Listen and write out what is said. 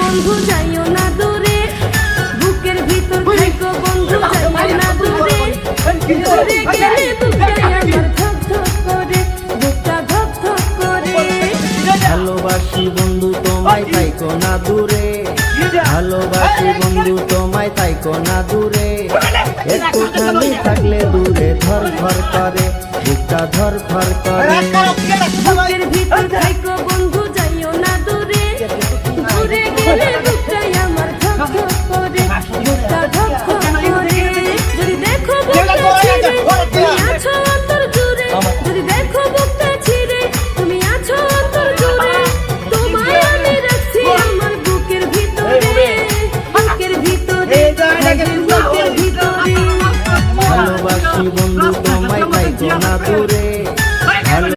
বন্ধু যাইও না দূরে, বুকের ভিতর থাইকো বন্ধু যাইও না দূরে। দূরে গেলে বুকটা আমার ধক ধক করে, বুকটা ধক ধক করে। ভালোবাসি বন্ধু তোমায় থাইকো না দূরে, ভালোবাসি বন্ধু তোমায় থাইকো না দূরে। একটুখানি থাকলে দূরে ধর ধর করে, বুকটা ধর ধর করে।